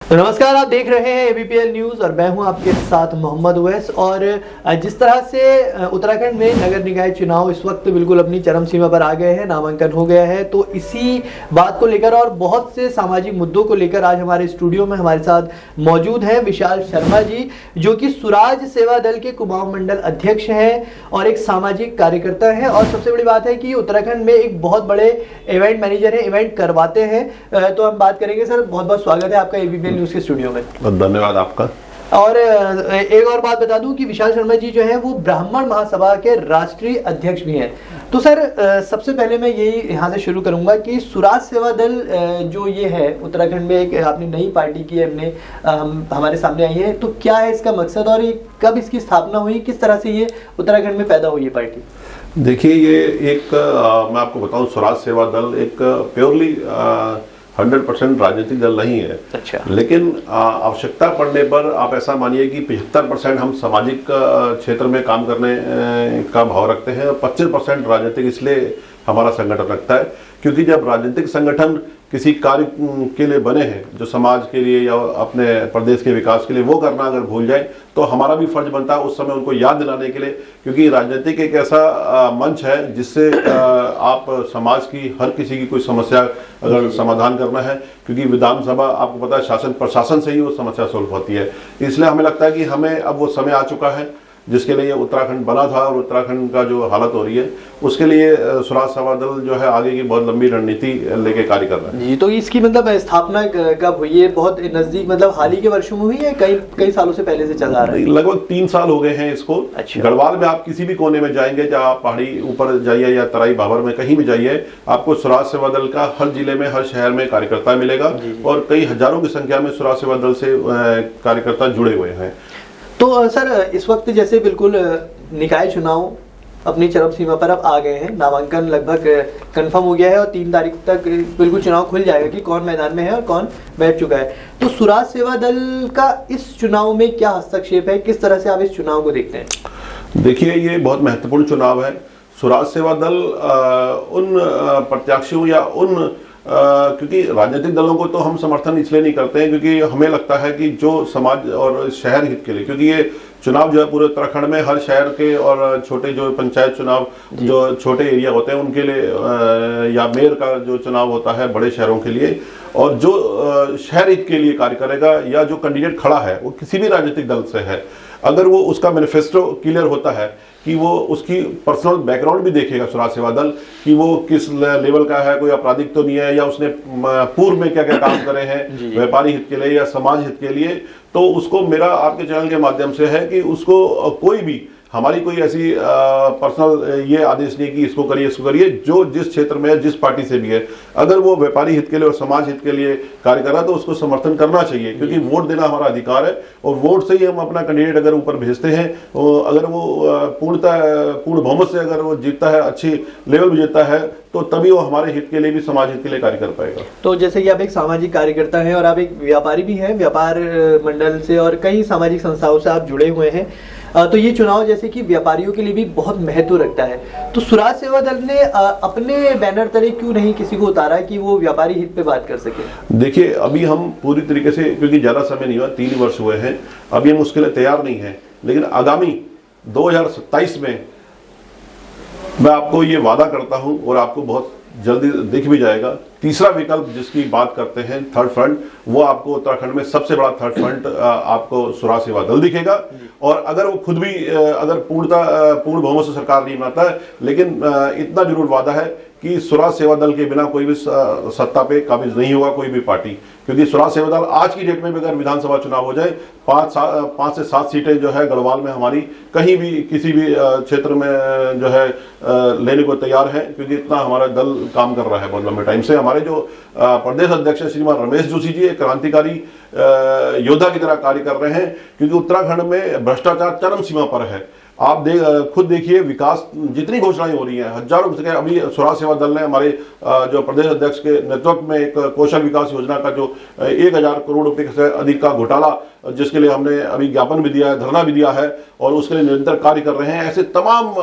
तो नमस्कार, आप देख रहे हैं एबीपीएल न्यूज़ और मैं हूं आपके साथ मोहम्मद उवैस। और जिस तरह से उत्तराखंड में नगर निकाय चुनाव इस वक्त बिल्कुल अपनी चरम सीमा पर आ गए हैं, नामांकन हो गया है, तो इसी बात को लेकर और बहुत से सामाजिक मुद्दों को लेकर आज हमारे स्टूडियो में हमारे साथ मौजूद हैं विशाल शर्मा जी, जो कि सुराज सेवा दल के कुमाऊं मंडल अध्यक्ष हैं और एक सामाजिक कार्यकर्ता हैं। और सबसे बड़ी बात है कि उत्तराखंड में एक बहुत बड़े इवेंट मैनेजर हैं, इवेंट करवाते हैं। तो हम बात करेंगे। सर, बहुत बहुत स्वागत है आपका एबीपीएल न्यूज़ के स्टूडियो में। धन्यवाद आपका। और एक और बात बता दूं कि विशाल शर्मा जी जो है वो ब्राह्मण महासभा के राष्ट्रीय अध्यक्ष भी हैं। तो सर, सबसे पहले मैं यही यहाँ से शुरू करूंगा कि सुराज सेवा दल जो ये है उत्तराखंड में एक आपने नई पार्टी की हमने हमारे सामने आई है, तो क्या है इसका मकसद और ये कब इसकी स्थापना हुई, किस तरह से ये उत्तराखंड में पैदा हुई है पार्टी? देखिए, ये एक मैं आपको बताऊं, स्वराज सेवा दल एक प्योरली 100% राजनीतिक दल नहीं है। अच्छा। लेकिन आवश्यकता पड़ने पर आप ऐसा मानिए कि 75% हम सामाजिक क्षेत्र में काम करने का भाव रखते हैं और 25% राजनीतिक इसलिए हमारा संगठन रखता है क्योंकि जब राजनीतिक संगठन किसी कार्य के लिए बने हैं जो समाज के लिए या अपने प्रदेश के विकास के लिए, वो करना अगर भूल जाए तो हमारा भी फर्ज बनता है उस समय उनको याद दिलाने के लिए, क्योंकि राजनीतिक एक ऐसा मंच है जिससे आप समाज की हर किसी की कोई समस्या अगर समाधान करना है, क्योंकि विधानसभा आपको पता है शासन प्रशासन से ही वो समस्या सोल्व होती है। इसलिए हमें लगता है कि हमें अब वो समय आ चुका है जिसके लिए उत्तराखंड बना था और उत्तराखंड का जो हालत हो रही है उसके लिए स्वराज सेवा दल जो है आगे की बहुत लंबी रणनीति लेके कार्य कर रहा है जी। तो इसकी मतलब स्थापना कब हुई है? बहुत नजदीक, मतलब हाल ही के वर्षों में हुई है, कई सालों से पहले से चला रहा है? लगभग 3 साल हो गए हैं इसको। अच्छा। गढ़वाल में आप किसी भी कोने में जाएंगे, चाहे आप पहाड़ी ऊपर जाइए या तराई भाबर में कहीं भी जाइए, आपको स्वराज सेवा दल का हर जिले में हर शहर में कार्यकर्ता मिलेगा और कई हजारों की संख्या में स्वराज सेवा दल से कार्यकर्ता जुड़े हुए हैं। तो सर, इस वक्त जैसे बिल्कुल निकाय चुनाव अपनी चरम सीमा पर अब आ गए हैं, नामांकन लगभग कंफर्म हो गया है और 3 तारीख तक बिल्कुल चुनाव खुल जाएगा कि कौन मैदान में है और कौन बैठ चुका है। तो सुराज सेवा दल का इस चुनाव में क्या हस्तक्षेप है, किस तरह से आप इस चुनाव को देखते हैं? देखिए, ये बहुत महत्वपूर्ण चुनाव है। सुराज सेवा दल उन प्रत्याशियों या उन क्योंकि राजनीतिक दलों को तो हम समर्थन इसलिए नहीं करते हैं क्योंकि हमें लगता है कि जो समाज और शहर हित के लिए, क्योंकि ये चुनाव जो है पूरे उत्तराखंड में हर शहर के और छोटे जो पंचायत चुनाव जो छोटे एरिया होते हैं उनके लिए या मेयर का जो चुनाव होता है बड़े शहरों के लिए, और जो शहर हित के लिए कार्य करेगा या जो कैंडिडेट खड़ा है वो किसी भी राजनीतिक दल से है, अगर वो उसका मैनिफेस्टो क्लियर होता है कि वो उसकी पर्सनल बैकग्राउंड भी देखेगा स्वराज सेवा दल कि वो किस लेवल का है, कोई आपराधिक तो नहीं है या उसने पूर्व में क्या क्या काम करे हैं व्यापारी हित के लिए या समाज हित के लिए, तो उसको मेरा आपके चैनल के माध्यम से है कि उसको कोई भी हमारी कोई ऐसी पर्सनल ये आदेश नहीं कि इसको करिए, जो जिस क्षेत्र में है जिस पार्टी से भी है, अगर वो व्यापारी हित के लिए और समाज हित के लिए कार्य कर रहा है तो उसको समर्थन करना चाहिए, क्योंकि वोट देना हमारा अधिकार है और वोट से ही हम अपना कैंडिडेट अगर ऊपर भेजते हैं, अगर वो पूर्ण बहुमत से अगर वो जीतता है, अच्छी लेवल में जीतता है, तो तभी वो हमारे हित के लिए भी समाज हित के लिए कार्य कर पाएगा। तो जैसे कि आप एक सामाजिक कार्यकर्ता हैं और आप एक व्यापारी भी हैं, व्यापार मंडल से और कई सामाजिक संस्थाओं से आप जुड़े हुए हैं, तो ये चुनाव जैसे कि व्यापारियों के लिए भी बहुत महत्व रखता है। तो सुराज सेवा दल ने अपने बैनर तले क्यों नहीं किसी को उतारा कि वो व्यापारी हित पे बात कर सके? देखिए, अभी हम पूरी तरीके से, क्योंकि ज्यादा समय नहीं हुआ, 3 वर्ष हुए हैं, अभी हम उसके लिए तैयार नहीं है, लेकिन आगामी 2027 में मैं आपको ये वादा करता हूं और आपको बहुत जल्दी दिख भी जाएगा, तीसरा विकल्प जिसकी बात करते हैं थर्ड फ्रंट, वो आपको उत्तराखंड में सबसे बड़ा थर्ड फ्रंट आपको सुराज सेवा दल दिखेगा। और अगर वो खुद भी अगर पूर्ण बहुमत से सरकार नहीं बनाता है, लेकिन इतना जरूर वादा है कि सुराज सेवा दल के बिना कोई भी सत्ता पे काबिज नहीं होगा कोई भी पार्टी, क्योंकि सुराज सेवा दल आज की डेट में भी अगर विधानसभा चुनाव हो जाए 5 से 7 सीटें जो है गढ़वाल में हमारी कहीं भी किसी भी क्षेत्र में जो है लेने को तैयार है, क्योंकि इतना हमारा दल काम कर रहा है बहुत लंबे टाइम से। हमारे जो प्रदेश अध्यक्ष श्रीमान रमेश जोशी जी एक क्रांतिकारी योद्धा की तरह कार्य कर रहे हैं, क्योंकि उत्तराखंड में भ्रष्टाचार चरम सीमा पर है आप खुद देखिए विकास जितनी घोषणाएं हो रही हैं, हजारों से अभी स्वराज सेवा दल ने हमारे जो प्रदेश अध्यक्ष के नेतृत्व में एक कौशल विकास योजना का जो 1000 करोड़ रुपए से अधिक का घोटाला, जिसके लिए हमने अभी ज्ञापन भी दिया है, धरना भी दिया है और उसके लिए निरंतर कार्य कर रहे हैं। ऐसे तमाम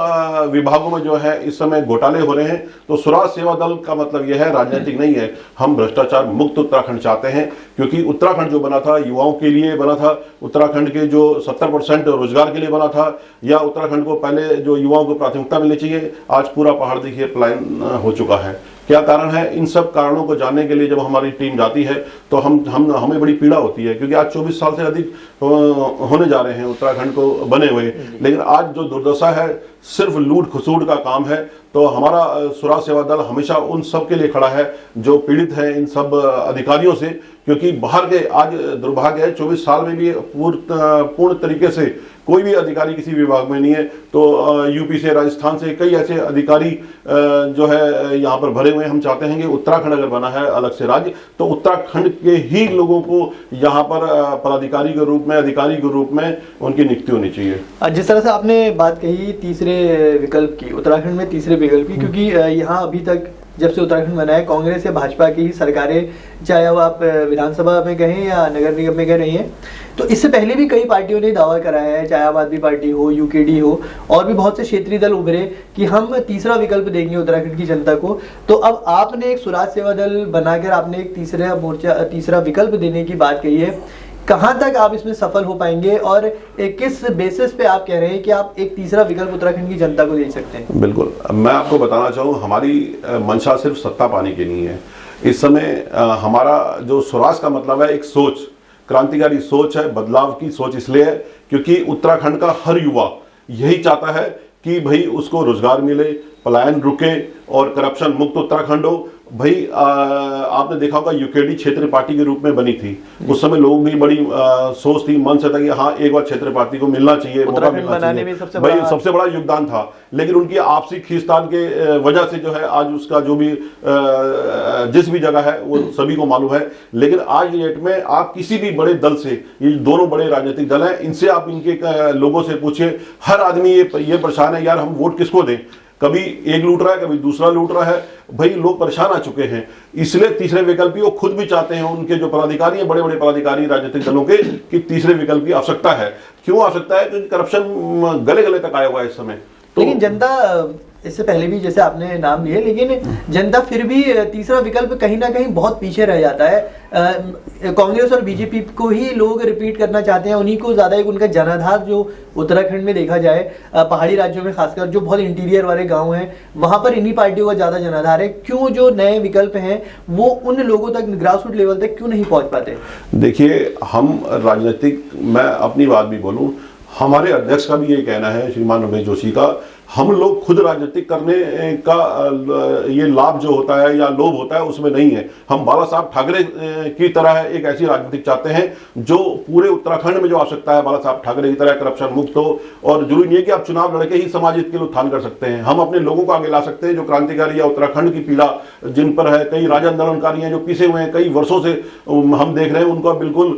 विभागों में जो है इस समय घोटाले हो रहे हैं। तो स्वराज सेवा दल का मतलब यह है राजनीतिक नहीं है, हम भ्रष्टाचार मुक्त उत्तराखंड चाहते हैं, क्योंकि उत्तराखंड जो बना था युवाओं के लिए बना था, उत्तराखंड के जो 70% रोजगार के लिए बना था, या उत्तराखंड को पहले जो युवाओं को प्राथमिकता मिलनी चाहिए, आज पूरा पहाड़ देखिए पलायन हो चुका है। क्या कारण है? इन सब कारणों को जानने के लिए जब हमारी टीम जाती है तो हमें बड़ी पीड़ा होती है, क्योंकि आज 24 साल से अधिक होने जा रहे हैं उत्तराखंड को बने हुए, लेकिन आज जो दुर्दशा है सिर्फ लूट खसूट का काम है। तो हमारा स्वराज सेवा दल हमेशा उन सब के लिए खड़ा है जो पीड़ित हैं इन सब अधिकारियों से, क्योंकि बाहर के आज दुर्भाग्य है 24 साल में भी पूर्ण तरीके से कोई भी अधिकारी किसी विभाग में नहीं है। तो यूपी से, राजस्थान से कई ऐसे अधिकारी जो है यहाँ पर भरे हुए हैं। हम चाहते हैं कि उत्तराखंड अगर बना है अलग से राज्य, तो उत्तराखंड के ही लोगों को यहाँ पर पदाधिकारी के रूप में, अधिकारी के रूप में उनकी नियुक्ति होनी चाहिए। जिस तरह से आपने बात कही तीसरे विकल्प की, उत्तराखंड में तीसरे विकल्प की, क्योंकि यहाँ अभी तक जब से उत्तराखंड बना है कांग्रेस या भाजपा की ही सरकारें, चाहे वो आप विधानसभा में कहें या नगर निगम में कह रही हैं, तो इससे पहले भी कई पार्टियों ने दावा कराया है, चाहे आम आदमी पार्टी हो, यूकेडी हो, और भी बहुत से क्षेत्रीय दल उभरे कि हम तीसरा विकल्प देंगे उत्तराखंड की जनता को। तो अब आपने एक स्वराज सेवा दल बनाकर आपने एक तीसरा विकल्प देने की बात कही है, कहां तक आप इसमें सफल हो पाएंगे और किस बेसिस पे आप कह रहे हैं कि आप एक तीसरा विकल्प उत्तराखंड की जनता को दे सकते हैं? बिल्कुल, मैं आपको बताना चाहूँ, हमारी मंशा सिर्फ सत्ता पाने की नहीं है। इस समय हमारा जो स्वराज का मतलब है एक सोच, क्रांतिकारी सोच है, बदलाव की सोच इसलिए है क्योंकि उत्तराखंड का हर युवा यही चाहता है कि भाई उसको रोजगार मिले, पलायन रुके और करप्शन मुक्त उत्तराखंड हो। भाई आपने देखा होगा यूकेडी क्षेत्रीय पार्टी के रूप में बनी थी, उस समय लोगों की बड़ी सोच थी, मन से था कि हाँ एक बार क्षेत्रीय पार्टी को मिलना चाहिए, मौका मिलना चाहिए, भाई सबसे बड़ा योगदान था। लेकिन उनकी आपसी खींचतान के वजह से जो है आज उसका जो भी जिस भी जगह है वो सभी को मालूम है। लेकिन आज की डेट में आप किसी भी बड़े दल से, ये दोनों बड़े राजनीतिक दल हैं, इनसे आप इनके लोगों से पूछिए, हर आदमी ये परेशान है यार हम वोट किसको दें। कभी एक लूट रहा है, कभी दूसरा लूट रहा है, भाई लोग परेशान आ चुके हैं। इसलिए तीसरे विकल्प की वो खुद भी चाहते हैं, उनके जो पदाधिकारी हैं, बड़े बड़े पदाधिकारी राजनीतिक दलों के, कि तीसरे विकल्प की आवश्यकता है। क्यों आवश्यकता है? क्योंकि करप्शन गले गले तक आया हुआ है इस समय। तो लेकिन जनता, इससे पहले भी जैसे आपने नाम लिए, लेकिन जनता फिर भी तीसरा विकल्प कहीं ना कहीं बहुत पीछे रह जाता है। कांग्रेस और बीजेपी को ही लोग रिपीट करना चाहते हैं, उन्हीं को ज्यादा एक उनका जनाधार जो उत्तराखंड में देखा जाए, पहाड़ी राज्यों में खासकर जो बहुत इंटीरियर वाले गांव हैं वहां पर इन्हीं पार्टियों का ज्यादा जनाधार है। क्यों जो नए विकल्प हैं वो उन लोगों तक, ग्रास रूट लेवल तक क्यों नहीं पहुंच पाते? देखिए, हम राजनीतिक, मैं अपनी बात भी बोलूं, हमारे अध्यक्ष का भी ये कहना है, श्रीमान रमेश जोशी का, हम लोग खुद राजनीतिक करने का ये लाभ जो होता है या लोभ होता है उसमें नहीं है। हम बाला साहब ठाकरे की तरह एक ऐसी राजनीतिक चाहते हैं जो पूरे उत्तराखंड में जो आवश्यकता है बाला साहब ठाकरे की तरह करप्शन मुक्त हो। और जरूरी नहीं है कि आप चुनाव लड़के ही समाज हित के लिए उत्थान कर सकते हैं, हम अपने लोगों को आगे ला सकते हैं जो क्रांतिकारी या उत्तराखंड की पीड़ा जिन पर है। कई राज आंदोलनकारी हैं जो पीछे हुए हैं, कई वर्षों से हम देख रहे हैं, उनका बिल्कुल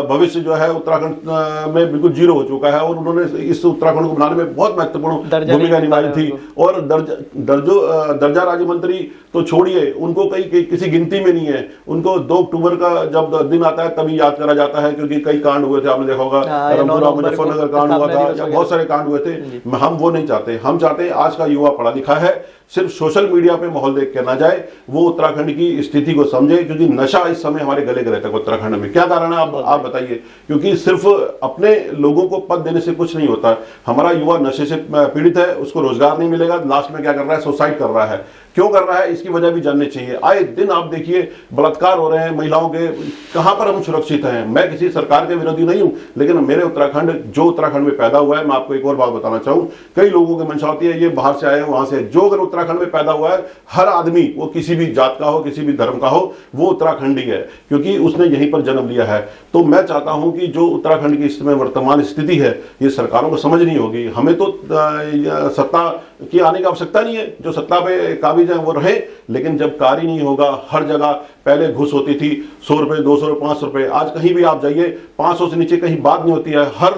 भविष्य जो है उत्तराखंड में बिल्कुल जीरो हो चुका है। और उन्होंने इस उत्तराखंड को बनाने में बहुत महत्वपूर्ण भूमिका निभाई थी। और दर्जा राज्य मंत्री तो छोड़िए, उनको कई किसी गिनती में नहीं है। उनको 2 अक्टूबर का जब दिन आता है तभी याद करा जाता है, क्योंकि कई कांड हुए थे, आपने देखा होगा, रामपुरा मुजफ्फरनगर कांड हुआ था, या बहुत सारे कांड हुए थे। हम वो नहीं चाहते। हम चाहते हैं आज का युवा पढ़ा लिखा है, सिर्फ सोशल मीडिया पे माहौल देख के ना जाए, वो उत्तराखंड की स्थिति को समझे, क्योंकि नशा इस समय हमारे गले गले तक उत्तराखंड में। क्या कारण है आप बताइए? क्योंकि सिर्फ अपने लोगों को पद देने से कुछ नहीं होता। हमारा युवा नशे से पीड़ित है, उसको रोजगार नहीं मिलेगा, लास्ट में क्या कर रहा है? सुसाइड कर रहा है। क्यों कर रहा है? इसकी वजह भी जाननी चाहिए। आए दिन आप देखिए बलात्कार हो रहे हैं महिलाओं के, कहां पर हम सुरक्षित हैं? मैं किसी सरकार के विरोधी नहीं हूं, लेकिन मेरे उत्तराखंड, जो उत्तराखंड में पैदा हुआ है, मैं आपको एक और बात बताना चाहूं, कई लोगों की मंशा होती है ये बाहर से आए हैं, वहां से, जो अगर उत्तराखंड में पैदा हुआ है, हर आदमी, वो किसी भी जात का हो, किसी भी धर्म का हो, वो उत्तराखंडी है, क्योंकि उसने यहीं पर जन्म लिया है। तो मैं चाहता हूं कि जो उत्तराखंड की इस समय वर्तमान स्थिति है, ये सरकारों को समझनी होगी। हमें तो सत्ता की आने की आवश्यकता नहीं है, जो सत्ता पे काबिज है वो रहे, लेकिन जब कार्य नहीं होगा, हर जगह पहले घुस होती थी 100 रुपए, 200 रुपए, 500 रुपए, आज कहीं भी आप जाइए 500 से नीचे कहीं बात नहीं होती है। हर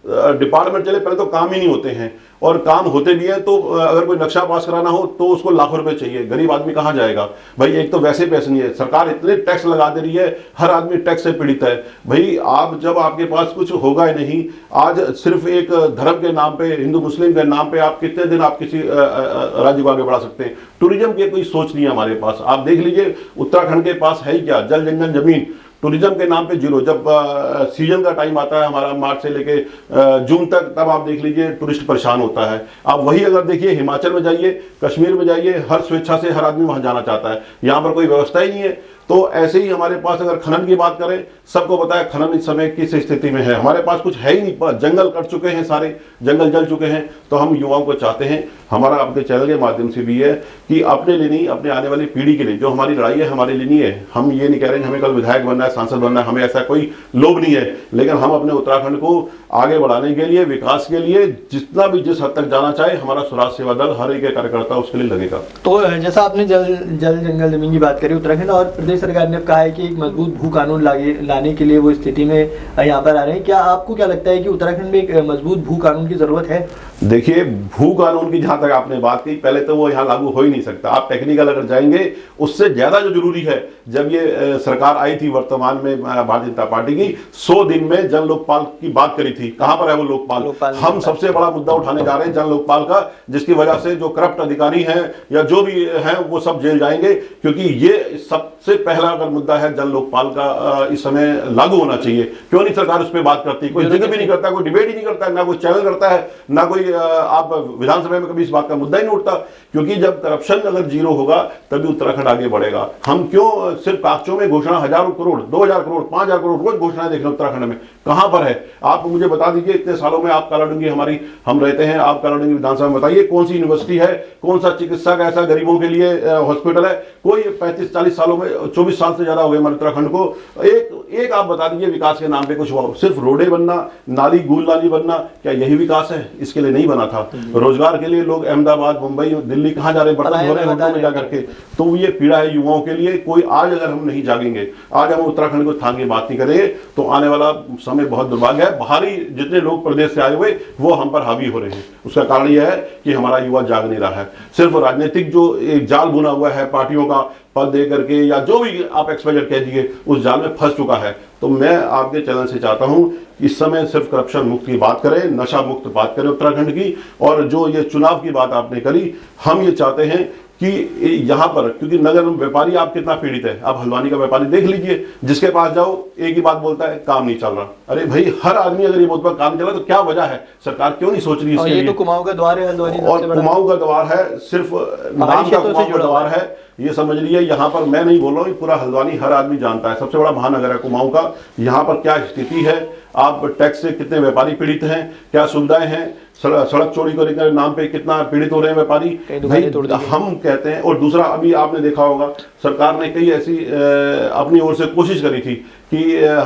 डिपार्टमेंट चले पहले तो काम ही नहीं होते हैं, और काम होते भी हैं तो अगर कोई नक्शा पास कराना हो तो उसको लाखों रुपए चाहिए। गरीब आदमी कहां जाएगा भाई? एक तो वैसे पैसे नहीं है, सरकार इतने टैक्स लगा दे रही है, हर आदमी टैक्स से पीड़ित है। भाई आप जब आपके पास कुछ होगा ही नहीं, आज सिर्फ एक धर्म के नाम पे, हिंदू मुस्लिम के नाम पे आप कितने दिन आप किसी राज्य को आगे बढ़ा सकते हैं? टूरिज्म की कोई सोच नहीं है हमारे पास। आप देख लीजिए उत्तराखंड के पास है ही क्या? जल जंगल जमीन, टूरिज्म के नाम पे जीरो। जब सीजन का टाइम आता है हमारा मार्च से लेके जून तक, तब आप देख लीजिए टूरिस्ट परेशान होता है। आप वही अगर देखिए हिमाचल में जाइए, कश्मीर में जाइए, हर स्वेच्छा से हर आदमी वहां जाना चाहता है, यहाँ पर कोई व्यवस्था ही नहीं है। तो ऐसे ही हमारे पास अगर खनन की बात करें, सबको पता है खनन इस समय किस स्थिति में है। हमारे पास कुछ है ही नहीं, जंगल कट चुके हैं, सारे जंगल जल चुके हैं। तो हम युवाओं को चाहते हैं, हमारा आपके चैनल के माध्यम से भी है कि अपने लिए नहीं, अपने आने वाली पीढ़ी के लिए जो हमारी लड़ाई है हमारे लिए नहीं है। हम ये नहीं कह रहे हैं हमें कल विधायक बनना है, सांसद बनना है, हमें ऐसा कोई लोभ नहीं है, लेकिन हम अपने उत्तराखंड को आगे बढ़ाने के लिए, विकास के लिए जितना भी जिस हद तक जाना चाहे, हमारा स्वराज सेवा दल हर एक कार्यकर्ता उसके लिए लगेगा। तो जैसा आपने जल जंगल जमीन की बात करी, उत्तराखंड और प्रदेश सरकार ने कहा है कि एक मजबूत भू कानून लाने के लिए वो स्थिति में यहाँ पर आ रहे हैं। क्या आपको क्या लगता है कि उत्तराखंड में एक मजबूत भू कानून की जरूरत है? देखिए, भू कानून की जहां तक आपने बात की, पहले तो वो यहाँ लागू हो ही नहीं सकता। आप टेक्निकल अगर जाएंगे, उससे ज्यादा जो जरूरी है, जब ये सरकार आई थी वर्तमान में भारतीय जनता पार्टी की, 100 दिन में जन लोकपाल की बात करी थी। कहां पर है वो लोकपाल? हम सबसे बड़ा मुद्दा उठाने जा रहे हैं जन लोकपाल का, जिसकी वजह से जो करप्ट अधिकारी हैं या जो भी हैं वो सब जेल जाएंगे, क्योंकि ये सबसे पहला अगर मुद्दा है जन लोकपाल का इस समय लागू होना चाहिए। क्यों नहीं सरकार उस पर बात करती? कोई जिक्र भी नहीं करता, कोई डिबेट ही नहीं करता, ना कोई चैनल करता है, ना कोई आप विधानसभा में कभी इस बात का मुद्दा ही नहीं उठता। क्योंकि जब करप्शन अगर जीरो होगा तभी उत्तराखंड आगे बढ़ेगा। हम क्यों सिर्फ कागजों में घोषणा, 1000 करोड़, 2000 करोड़, 5000 करोड़ रोज घोषणाएं देख रहे हैं उत्तराखंड में? कहां पर है? आप मुझे बता दीजिए, इतने सालों में आप कालाडूंगी हमारी हम रहते हैं, आप कालाडूंगी विधानसभा में बताइए कौन सी यूनिवर्सिटी है, कौन सा चिकित्सा का ऐसा गरीबों के लिए हॉस्पिटल है? कोई 35-40 सालों में, 24 साल से ज्यादा हो गए हमारे उत्तराखंड को, एक आप बता दीजिए विकास के नाम पे कुछ हुआ? सिर्फ रोडें बनना, नाली, गूल नाली बनना, क्या यही विकास है? इसके लिए नहीं बना था। रोजगार के लिए लोग अहमदाबाद, मुंबई, दिल्ली कहां जा रहे हैं? बर्तन धो रहे हैं होटलों में जाकर के। तो ये पीड़ा है युवाओं के लिए। कोई आज अगर हम नहीं जागेंगे, आज हम उत्तराखंड को थाम के बात नहीं करेंगे, तो आने वाला समय बहुत दुर्भाग्य है। बाहरी जितने लोग प्रदेश से आए हुए वो हम पर हावी हो रहे हैं। उसका कारण यह है कि हमारा युवा जाग नहीं रहा है। सिर्फ राजनीतिक जो एक जाल बुना हुआ है, पार्टियों का पद दे करके या जो भी आप एक्सपेक्ट कह दीजिए, उस जाल में फंस चुका है। तो मैं आपके चैनल से चाहता हूं इस समय सिर्फ करप्शन मुक्त की बात करें, नशा मुक्त बात करें उत्तराखंड की। और जो ये चुनाव की बात आपने करी, हम ये चाहते हैं कि यहां पर, क्योंकि नगर व्यापारी आप कितना पीड़ित है, आप हल्द्वानी का व्यापारी देख लीजिए, जिसके पास जाओ एक ही बात बोलता है, काम नहीं चल रहा। अरे भाई, हर आदमी अगर ये बोलता है काम चल रहा, तो क्या वजह है? सरकार क्यों नहीं सोच रही इसके लिए? तो कुमाऊं का द्वार है हल्द्वानी, और कुमाऊं का द्वार है, सिर्फ नाम का कुमाऊं का द्वार है, ये समझ लीजिए। यहाँ पर मैं नहीं बोल रहा हूँ, पूरा हल्द्वानी हर आदमी जानता है, सबसे बड़ा महानगर है कुमाऊं का। यहाँ पर क्या स्थिति है, आप टैक्स से कितने व्यापारी पीड़ित हैं, क्या सुविधाएं हैं, सड़क चोरी के नाम पे कितना पीड़ित हो रहे हैं व्यापारी। भाई हम कहते हैं। और दूसरा, अभी आपने देखा होगा सरकार ने कई ऐसी अपनी ओर से कोशिश करी थी कि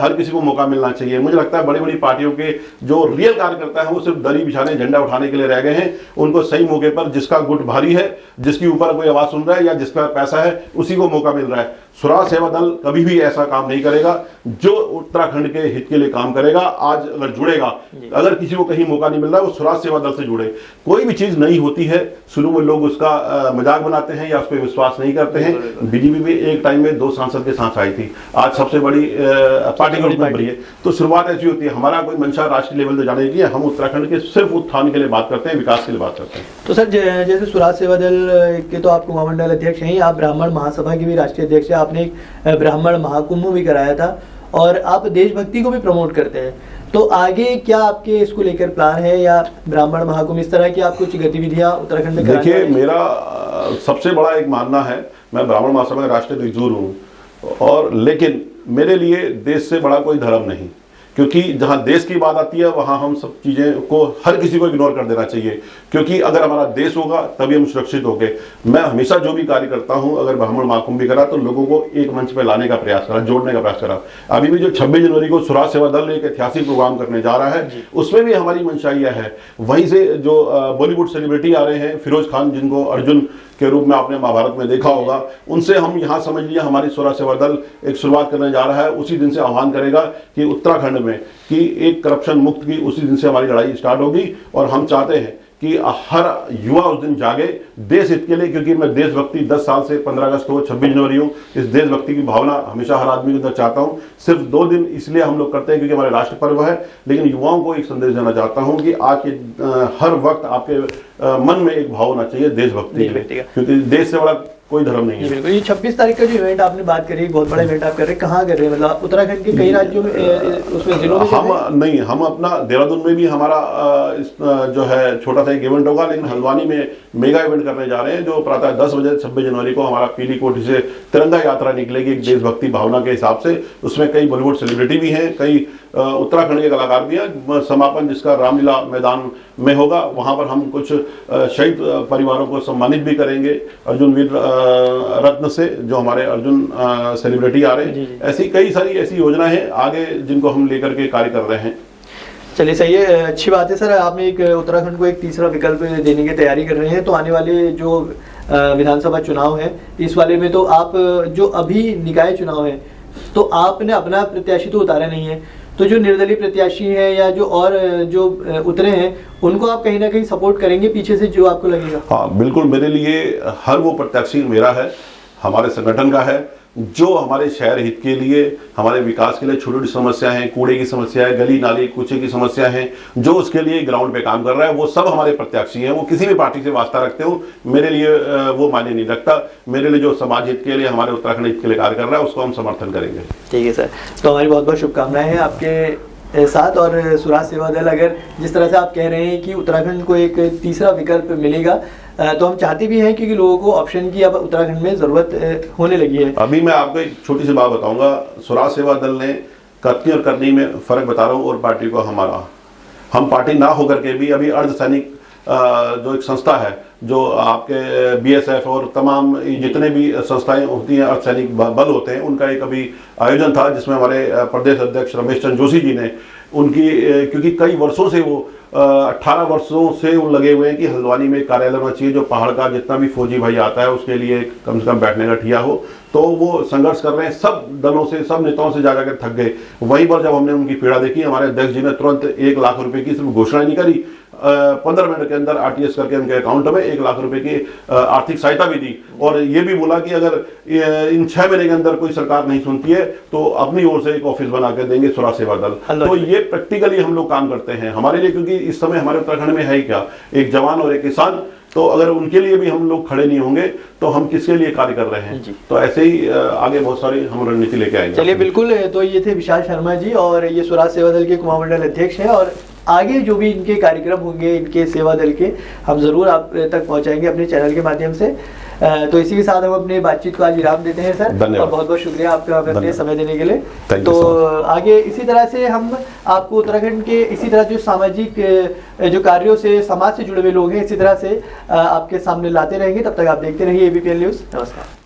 हर किसी को मौका मिलना चाहिए। मुझे लगता है बड़ी बड़ी पार्टियों के जो रियल कार्यकर्ता है वो सिर्फ दरी बिछाने, झंडा उठाने के लिए रह गए हैं। उनको सही मौके पर, जिसका गुट भारी है, जिसके ऊपर कोई आवाज सुन रहा है या जिसका पैसा है, उसी को मौका मिल रहा है। स्वराज सेवा दल कभी भी ऐसा काम नहीं करेगा जो उत्तराखंड के हित के लिए काम करेगा। आज अगर जुड़ेगा, अगर किसी को कहीं मौका नहीं मिल रहा है, वो स्वराज सेवा दल से जुड़े। कोई भी चीज नहीं होती है, शुरू में लोग उसका मजाक बनाते हैं या उस पर विश्वास नहीं करते हैं। बीजेपी भी एक टाइम में 2 सांसद के साथ आई थी, आज सबसे बड़ी पार्टी के रूप में बड़ी है। तो शुरुआत ऐसी होती है। हमारा कोई मंशा राष्ट्रीय लेवल पे जाने की है, हम उत्तराखंड के सिर्फ उत्थान के लिए बात करते हैं, विकास के लिए बात करते हैं। तो सर, जैसे स्वराज सेवा दल के तो आप कुमाऊं अध्यक्ष हैं, आप ब्राह्मण महासभा के भी राष्ट्रीय अध्यक्ष हैं, आपने एक ब्राह्मण महाकुंभ भी कराया था और आप देशभक्ति को भी प्रमोट करते हैं। तो आगे क्या आपके इसको लेकर प्लान है, या ब्राह्मण महाकुंभ इस तरह की आप कुछ गतिविधियां उत्तराखंड में? देखिए, मेरा सबसे बड़ा एक मानना है, मैं ब्राह्मण महासभा का राष्ट्रीय अध्यक्ष हूँ, और लेकिन मेरे लिए देश से बड़ा कोई धर्म नहीं। क्योंकि जहां देश की बात आती है वहां हम सब चीजें को, हर किसी को इग्नोर कर देना चाहिए। क्योंकि अगर हमारा देश होगा तभी हम सुरक्षित होंगे। मैं हमेशा जो भी कार्य करता हूं, अगर ब्राह्मण महाकुंभ भी करा तो लोगों को एक मंच पे लाने का प्रयास करा, जोड़ने का प्रयास करा। अभी भी जो 26 जनवरी को स्वराज सेवा दल एक ऐतिहासिक प्रोग्राम करने जा रहा है, उसमें भी हमारी मंशा यह है। वहीं से जो बॉलीवुड सेलिब्रिटी आ रहे हैं, फिरोज खान जिनको अर्जुन के रूप में आपने महाभारत में देखा होगा, उनसे हम यहाँ समझ लिया हमारी स्वराज सेवा दल एक शुरुआत करने जा रहा है। उसी दिन से आह्वान करेगा कि उत्तराखंड में कि एक करप्शन मुक्त की, उसी दिन से हमारी लड़ाई स्टार्ट होगी। और हम चाहते हैं कि हर युवा उस दिन जागे देश हित के लिए, क्योंकि मैं देशभक्ति 10 साल से 15 अगस्त हो 26 जनवरी हो, इस देशभक्ति की भावना हमेशा हर आदमी के अंदर चाहता हूं। सिर्फ 2 दिन इसलिए हम लोग करते हैं क्योंकि हमारे राष्ट्र पर्व है, लेकिन युवाओं को एक संदेश देना चाहता हूं कि आज के हर वक्त आपके मन में एक भाव होना चाहिए देशभक्ति, क्योंकि देश से बड़ा कोई धर्म नहीं है। बिल्कुल। ये 26 तारीख का जो इवेंट आपने बात करी, बहुत बड़ा इवेंट आप कर रहे हैं, कहाँ कर रहे हैं? मतलब उत्तराखंड के कई राज्यों में, उसमें जिलों में हम अपना देहरादून में भी हमारा जो है छोटा सा एक इवेंट होगा, लेकिन हल्द्वानी में मेगा इवेंट करने जा रहे हैं जो प्रातः 10 बजे 26 जनवरी को हमारा पीली कोठी से तिरंगा यात्रा निकलेगी एक देशभक्ति भावना के हिसाब से। उसमें कई बॉलीवुड सेलिब्रिटी भी हैं, कई उत्तराखंड के कलाकार भी हैं। समापन जिसका रामलीला मैदान में होगा, वहां पर हम कुछ शहीद परिवारों को सम्मानित भी करेंगे अर्जुन वीर रत्न से, जो हमारे अर्जुन सेलिब्रिटी आ रहे हैं। ऐसी कई सारी ऐसी योजनाएं हैं आगे जिनको हम लेकर के कार्य कर रहे हैं। चलिए सही है, अच्छी बात है सर। आपने एक उत्तराखंड को एक तीसरा विकल्प देने की तैयारी कर रहे हैं, तो आने वाले जो विधानसभा चुनाव है इस वाले में तो आप जो अभी निकाय चुनाव है तो आपने अपना प्रत्याशी तो उतारा नहीं है, तो जो निर्दलीय प्रत्याशी है या जो और जो उतरे हैं उनको आप कहीं ना कहीं सपोर्ट करेंगे पीछे से, जो आपको लगेगा? हाँ बिल्कुल, मेरे लिए हर वो प्रत्याशी मेरा है, हमारे संगठन का है, जो हमारे शहर हित के लिए, हमारे विकास के लिए छोटी छोटी समस्या है, कूड़े की समस्या है, गली नाली कूचे की समस्या है, जो उसके लिए ग्राउंड पे काम कर रहा है, वो सब हमारे प्रत्याशी हैं। वो किसी भी पार्टी से वास्ता रखते हो, मेरे लिए वो मायने नहीं रखता। मेरे लिए जो समाज हित के लिए, हमारे उत्तराखंड हित के लिए कार्य कर रहा है उसको हम समर्थन करेंगे। ठीक है सर, तो हमारी बहुत बहुत शुभकामनाएं हैं आपके साथ। और स्वराज सेवा दल, अगर जिस तरह से आप कह रहे हैं कि उत्तराखंड को एक तीसरा विकल्प मिलेगा, तो हम चाहते भी हैं क्योंकि लोगों को ऑप्शन की अब उत्तराखंड में जरूरत होने लगी है। अभी मैं आपको एक छोटी सी बात बताऊंगा। स्वराज सेवा दल ने कथनी और करनी में फर्क बता रहा हूँ, और पार्टी को हमारा, हम पार्टी ना होकर के भी अभी अर्धसैनिक जो एक संस्था है, जो आपके बीएसएफ और तमाम जितने भी संस्थाएं होती हैं, अर्धसैनिक बल होते हैं, उनका एक अभी आयोजन था जिसमें हमारे प्रदेश अध्यक्ष रमेश चंद्र जोशी जी ने उनकी, क्योंकि कई वर्षों से वो 18 वर्षों से वो लगे हुए हैं कि हल्द्वानी में एक कार्यालय होना चाहिए जो पहाड़ का जितना भी फौजी भाई आता है उसके लिए कम से कम बैठने का ठिया हो। तो वो संघर्ष कर रहे हैं, सब दलों से, सब नेताओं से जाकर थक गए। वहीं पर जब हमने उनकी पीड़ा देखी, हमारे अध्यक्ष जी ने तुरंत 1 लाख रुपए की सिर्फ घोषणा नहीं करी, 15 मिनट के अंदर आरटीएस करके उनके अकाउंट में 1 लाख रुपए की आर्थिक सहायता भी दी, और ये भी बोला कि अगर इन 6 महीने के अंदर कोई सरकार नहीं सुनती है तो अपनी ओर से एक ऑफिस बना के देंगे स्वराज सेवा दल। तो ये प्रैक्टिकली हम लोग काम करते हैं हमारे लिए, क्योंकि इस समय हमारे उत्तराखंड में है ही क्या, एक जवान और एक किसान, तो अगर उनके लिए भी हम लोग खड़े नहीं होंगे तो हम किसके लिए कार्य कर रहे हैं? तो ऐसे ही आगे बहुत सारी हम रणनीति लेके आएंगे। चलिए बिल्कुल, तो ये थे विशाल शर्मा जी, और ये स्वराज सेवा दल के कुमाऊं मंडल अध्यक्ष हैं, और आगे जो भी इनके कार्यक्रम होंगे इनके सेवा दल के, हम जरूर आप तक पहुंचाएंगे अपने चैनल के माध्यम से। तो इसी के साथ हम अपने बातचीत को आज विराम देते हैं सर, और बहुत बहुत शुक्रिया आपका अपने समय देने के लिए। तो आगे इसी तरह से हम आपको उत्तराखंड के इसी तरह जो सामाजिक जो कार्यों से, समाज से जुड़े हुए लोग हैं, इसी तरह से आपके सामने लाते रहेंगे। तब तक आप देखते रहिए ABPN न्यूज़। नमस्कार।